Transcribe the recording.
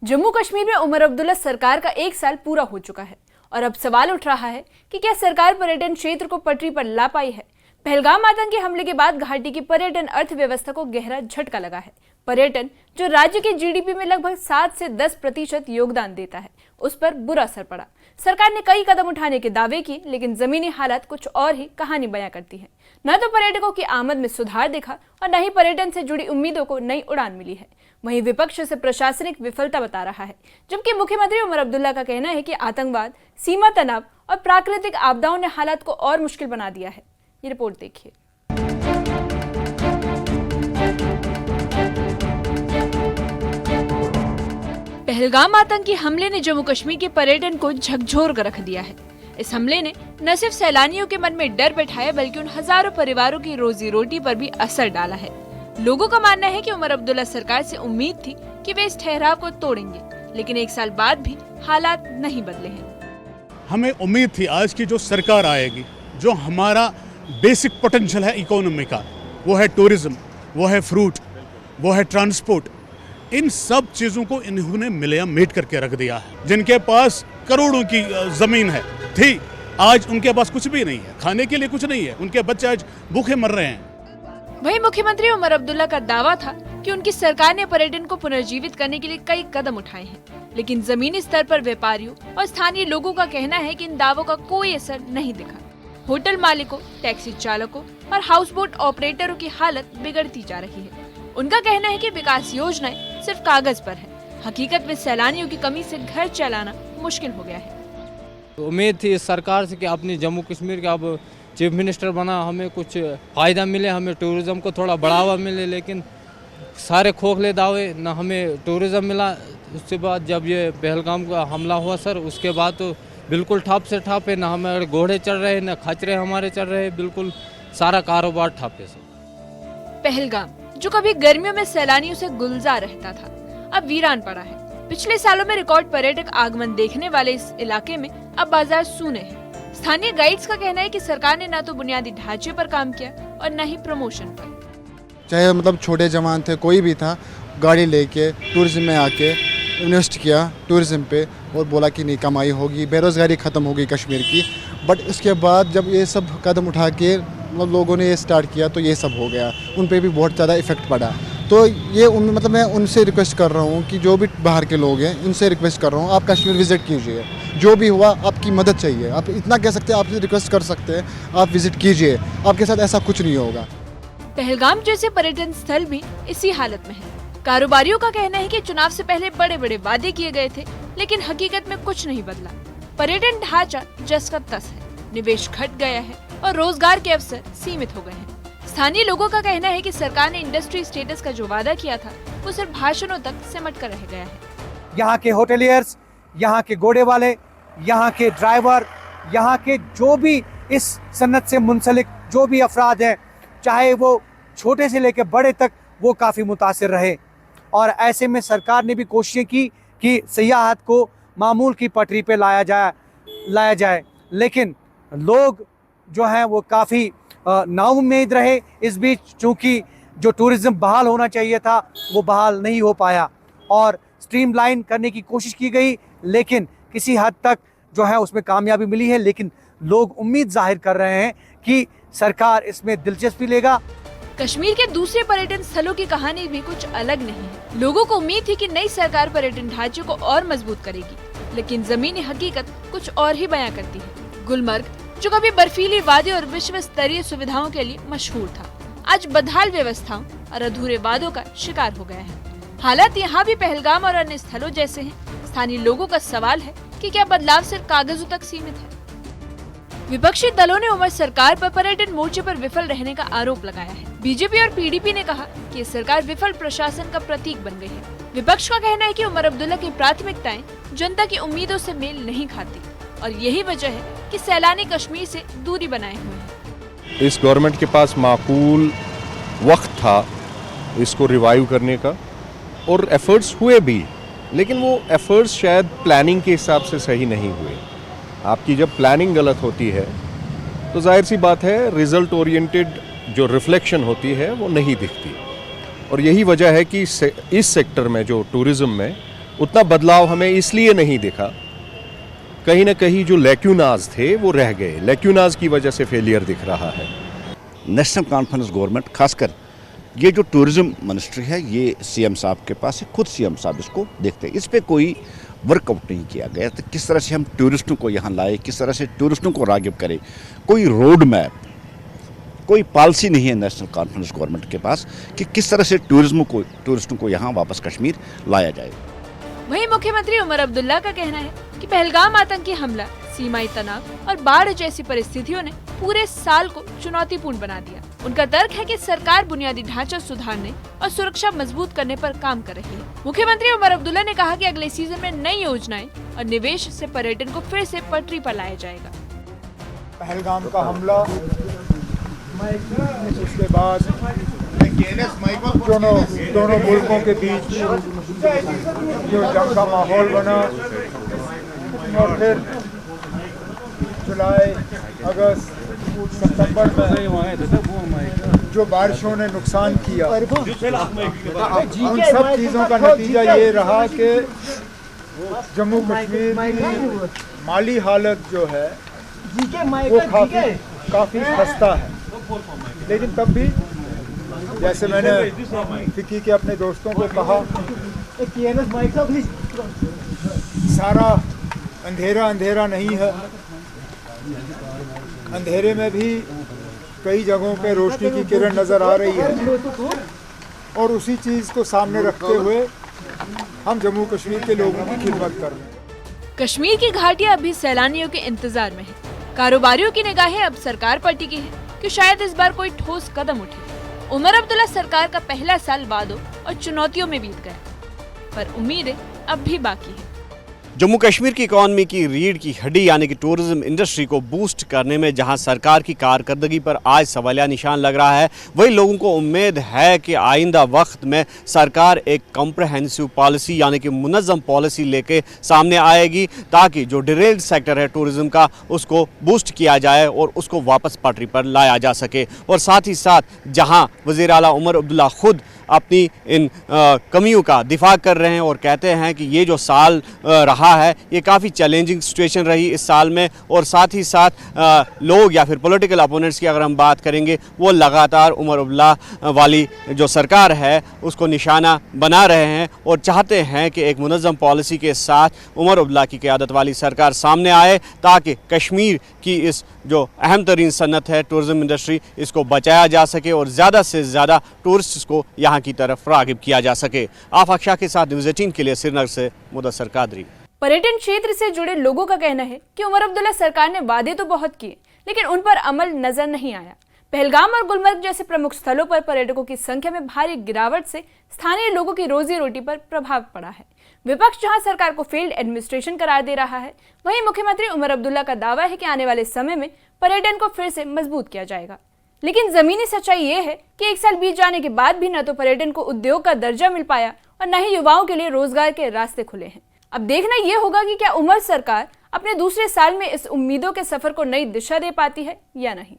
जम्मू कश्मीर में उमर अब्दुल्ला सरकार का 1 साल पूरा हो चुका है और अब सवाल उठ रहा है कि क्या सरकार पर्यटन क्षेत्र को पटरी पर ला पाई है। पहलगाम आतंकी हमले के बाद घाटी की पर्यटन अर्थव्यवस्था को गहरा झटका लगा है। पर्यटन जो राज्य के जीडीपी में लगभग 7 से 10% योगदान देता है, उस पर बुरा असर पड़ा। सरकार ने कई कदम उठाने के दावे किए, लेकिन जमीनी हालात कुछ और ही कहानी बयां करती है। न तो पर्यटकों की आमद में सुधार दिखा और न ही पर्यटन से जुड़ी उम्मीदों को नई उड़ान मिली है। वहीं विपक्ष इसे प्रशासनिक विफलता बता रहा है, जबकि मुख्यमंत्री उमर अब्दुल्ला का कहना है कि आतंकवाद, सीमा तनाव और प्राकृतिक आपदाओं ने हालात को और मुश्किल बना दिया है। ये रिपोर्ट देखिए। पहलगाम आतंकी हमले ने जम्मू कश्मीर के पर्यटन को झकझोर कर रख दिया है। इस हमले ने न सिर्फ सैलानियों के मन में डर बैठाया, बल्कि उन हजारों परिवारों की रोजी रोटी पर भी असर डाला है। लोगों का मानना है कि उमर अब्दुल्ला सरकार से उम्मीद थी कि वे इस ठहराव को तोड़ेंगे, लेकिन 1 साल बाद भी हालात नहीं बदले हैं। हमें उम्मीद थी आज की जो सरकार आएगी, जो हमारा बेसिक पोटेंशियल है इकोनॉमी का, वो है टूरिज्म, वो है फ्रूट, वो है ट्रांसपोर्ट, इन सब चीज़ों को इन्होंने मिलिया मेट करके रख दिया है। जिनके पास करोड़ों की ज़मीन है थी, आज उनके पास कुछ भी नहीं है, खाने के लिए कुछ नहीं है, उनके बच्चे आज भूखे मर रहे हैं। वहीं मुख्यमंत्री उमर अब्दुल्ला का दावा था कि उनकी सरकार ने पर्यटन को पुनर्जीवित करने के लिए कई कदम उठाए हैं, लेकिन जमीनी स्तर पर व्यापारियों और स्थानीय लोगों का कहना है कि इन दावों का कोई असर नहीं दिखा। होटल मालिकों, टैक्सी चालकों और हाउस बोट ऑपरेटरों की हालत बिगड़ती जा रही है। उनका कहना है कि विकास योजनाएं सिर्फ कागज पर है, हकीकत में सैलानियों की कमी से घर चलाना मुश्किल हो गया है। तो उम्मीद थी इस सरकार से कि अपनी जम्मू कश्मीर का अब चीफ मिनिस्टर बना, हमें कुछ फ़ायदा मिले, हमें टूरिज़्म को थोड़ा बढ़ावा मिले, लेकिन सारे खोखले दावे, न हमें टूरिज़्म मिला। उसके बाद जब ये पहलगाम का हमला हुआ सर, उसके बाद तो बिल्कुल ठप से ठप है, न हमारे घोड़े चल रहे, न खचरे हमारे चल रहे, बिल्कुल सारा कारोबार ठप है सर। पहलगाम जो कभी गर्मियों में सैलानियों से गुलजार रहता था, अब वीरान पड़ा है। पिछले सालों में रिकॉर्ड पर्यटक आगमन देखने वाले इस इलाके में अब बाजार सूने हैं। स्थानीय गाइड्स का कहना है कि सरकार ने न तो बुनियादी ढांचे पर काम किया और न ही प्रमोशन पर। चाहे मतलब छोटे जवान थे, कोई भी था, गाड़ी लेके टूरिज्म में आके इन्वेस्ट किया टूरिज्म पे और बोला कि नहीं कमाई होगी, बेरोज़गारी ख़त्म होगी कश्मीर की। बट उसके बाद जब ये सब कदम उठा के मतलब लोगों ने ये स्टार्ट किया तो ये सब हो गया, उन पे भी बहुत ज़्यादा इफेक्ट पड़ा। तो ये मतलब मैं उनसे रिक्वेस्ट कर रहा हूँ कि जो भी बाहर के लोग हैं, उनसे रिक्वेस्ट कर रहा हूँ, आप कश्मीर विज़िट कीजिए। जो भी हुआ आपकी मदद चाहिए, आप इतना कह सकते हैं, आपसे रिक्वेस्ट कर सकते हैं, आप विज़िट कीजिए, आपके साथ ऐसा कुछ नहीं होगा। पहलगाम जैसे पर्यटन स्थल भी इसी हालत में है। कारोबारियों का कहना है कि चुनाव से पहले बड़े बड़े वादे किए गए थे, लेकिन हकीकत में कुछ नहीं बदला। पर्यटन ढांचा जस का तस है, निवेश घट गया है और रोजगार के अवसर सीमित हो गए हैं। स्थानीय लोगों का कहना है कि सरकार ने इंडस्ट्री स्टेटस का जो वादा किया था, वो सिर्फ भाषणों तक सिमट कर रह गया है। यहाँ के होटेलियर्स, यहाँ के घोड़े वाले, यहाँ के ड्राइवर, यहाँ के जो भी इस सन्नत से मुंसलिक जो भी अफराद हैं, चाहे वो छोटे से लेकर बड़े तक, वो काफ़ी मुतासिर रहे। और ऐसे में सरकार ने भी कोशिशें की कि सियाहत को मामूल की पटरी पे लाया जाए, लेकिन लोग जो हैं वो काफ़ी नाउम्मीद रहे। इस बीच चूँकि जो टूरिज़्म बहाल होना चाहिए था, वो बहाल नहीं हो पाया और स्ट्रीमलाइन करने की कोशिश की गई, लेकिन किसी हद तक जो है उसमें कामयाबी मिली है। लेकिन लोग उम्मीद जाहिर कर रहे हैं कि सरकार इसमें दिलचस्पी लेगा। कश्मीर के दूसरे पर्यटन स्थलों की कहानी भी कुछ अलग नहीं है। लोगों को उम्मीद थी कि नई सरकार पर्यटन ढांचे को और मजबूत करेगी, लेकिन जमीनी हकीकत कुछ और ही बयां करती है। गुलमर्ग जो कभी बर्फीली वादी और विश्व स्तरीय सुविधाओं के लिए मशहूर था, आज बदहाल व्यवस्थाओं और अधूरे वादों का शिकार हो गया है। हालात यहाँ भी पहलगाम और अन्य स्थलों जैसे हैं। स्थानीय लोगों का सवाल है कि क्या बदलाव सिर्फ कागजों तक सीमित है। विपक्षी दलों ने उमर सरकार पर पर्यटन मोर्चे पर विफल रहने का आरोप लगाया है। बीजेपी और पीडीपी ने कहा कि सरकार विफल प्रशासन का प्रतीक बन गई है। विपक्ष का कहना है कि उमर अब्दुल्ला की प्राथमिकताएं जनता की उम्मीदों से मेल नहीं खाती और यही वजह है कि सैलानी कश्मीर से दूरी बनाए हुए हैं। इस गवर्नमेंट के पास माकूल वक्त था इसको रिवाइव करने का और एफर्ट्स हुए भी, लेकिन वो एफर्ट्स शायद प्लानिंग के हिसाब से सही नहीं हुए। आपकी जब प्लानिंग गलत होती है तो जाहिर सी बात है रिजल्ट ओरिएंटेड जो रिफ्लेक्शन होती है वो नहीं दिखती। और यही वजह है कि इस सेक्टर में जो टूरिज़्म में उतना बदलाव हमें इसलिए नहीं दिखा, कहीं ना कहीं जो लैक्यूनाज थे वो रह गए, लैक्यूनाज की वजह से फेलियर दिख रहा है। नेशनल कॉन्फ्रेंस गवर्नमेंट, खासकर ये जो टूरिज्म मिनिस्ट्री है, ये सीएम साहब के पास है, खुद सीएम साहब इसको देखते हैं। इस पर कोई वर्कआउट नहीं किया गया, तो किस तरह से हम टूरिस्टों को यहाँ लाए, किस तरह से टूरिस्टों को राग़िब करें। कोई रोड मैप, कोई पॉलिसी नहीं है नेशनल कॉन्फ्रेंस गवर्नमेंट के पास कि किस तरह से टूरिस्टों को यहाँ वापस कश्मीर लाया जाए। वहीं मुख्यमंत्री उमर अब्दुल्ला का कहना है कि पहलगाम आतंकी हमला, सीमाई तनाव और बाढ़ जैसी परिस्थितियों ने पूरे साल को चुनौतीपूर्ण बना दिया। उनका तर्क है कि सरकार बुनियादी ढांचा सुधारने और सुरक्षा मजबूत करने पर काम कर रही है। मुख्यमंत्री उमर अब्दुल्ला ने कहा कि अगले सीजन में नई योजनाएं और निवेश से पर्यटन को फिर से पटरी पर लाया जाएगा। पहलगाम का हमला, उसके बाद दोनों मुल्कों के बीच जो जंग का माहौल बना, और फिर जुलाई, अगस्त, सितंबर में जो बारिशों ने नुकसान किया, उन सब चीज़ों का नतीजा ये रहा कि जम्मू कश्मीर की माली हालत जो है वो काफ़ी खस्ता है। लेकिन तब भी, जैसे मैंने फिक्की के अपने दोस्तों को कहा, सारा अंधेरा अंधेरा नहीं है, अंधेरे में भी कई जगहों पे रोशनी की किरण नज़र आ रही है। और उसी चीज़ को सामने रखते हुए हम जम्मू कश्मीर के लोगों की खिदमत कर रहे हैं। कश्मीर की घाटियां अभी सैलानियों के इंतजार में है। कारोबारियों की निगाहें अब सरकार पर टिकी है कि शायद इस बार कोई ठोस कदम उठे। उमर अब्दुल्ला सरकार का पहला साल वादों और चुनौतियों में बीत गया, पर उम्मीदें अब भी बाकी है। जम्मू कश्मीर की इकॉनमी की रीढ़ की हड्डी यानी कि टूरिज्म इंडस्ट्री को बूस्ट करने में जहां सरकार की कारकर्दगी पर आज सवालिया निशान लग रहा है, वही लोगों को उम्मीद है कि आइंदा वक्त में सरकार एक कॉम्प्रहेंसिव पॉलिसी यानी कि मुनज़्ज़म पॉलिसी लेके सामने आएगी, ताकि जो डिरेल्ड सेक्टर है टूरिज्म का उसको बूस्ट किया जाए और उसको वापस पटरी पर लाया जा सके। और साथ ही साथ जहाँ वज़ीर आला उमर अब्दुल्ला खुद अपनी इन कमियों का दिफा कर रहे हैं और कहते हैं कि ये जो साल रहा है ये काफ़ी चैलेंजिंग सिचुएशन रही इस साल में, और साथ ही साथ लोग या फिर पॉलिटिकल अपोनेंट्स की अगर हम बात करेंगे वो लगातार उमर अब्दुल्ला वाली जो सरकार है उसको निशाना बना रहे हैं और चाहते हैं कि एक मुनज़्ज़म पॉलिसी के साथ उमर अब्दुल्ला की क़यादत वाली सरकार सामने आए, ताकि कश्मीर की इस जो अहम तरीन सन्नत है टूरिज़म इंडस्ट्री, इसको बचाया जा सके और ज़्यादा से ज़्यादा टूरिस्ट को यहाँ की तरफ राग़िब किया जा सके। आफाक शाह के साथ न्यूज़ 18 के लिए श्रीनगर से मुदस्सर कादरी। पर्यटन क्षेत्र से जुड़े लोगों का कहना है कि उमर अब्दुल्ला सरकार ने वादे तो बहुत किए, लेकिन उन पर अमल नजर नहीं आया। पहलगाम और गुलमर्ग जैसे प्रमुख स्थलों पर पर्यटकों की संख्या में भारी गिरावट से स्थानीय लोगों की रोजी रोटी पर प्रभाव पड़ा है। विपक्ष जहां सरकार को फेल्ड एडमिनिस्ट्रेशन करार दे रहा है, वहीं मुख्यमंत्री उमर अब्दुल्ला का दावा है कि आने वाले समय में पर्यटन को फिर से मजबूत किया जाएगा। लेकिन जमीनी सच्चाई ये है कि एक साल बीत जाने के बाद भी न तो पर्यटन को उद्योग का दर्जा मिल पाया और न ही युवाओं के लिए रोजगार के रास्ते खुले हैं। अब देखना यह होगा कि क्या उमर सरकार अपने दूसरे साल में इस उम्मीदों के सफर को नई दिशा दे पाती है या नहीं।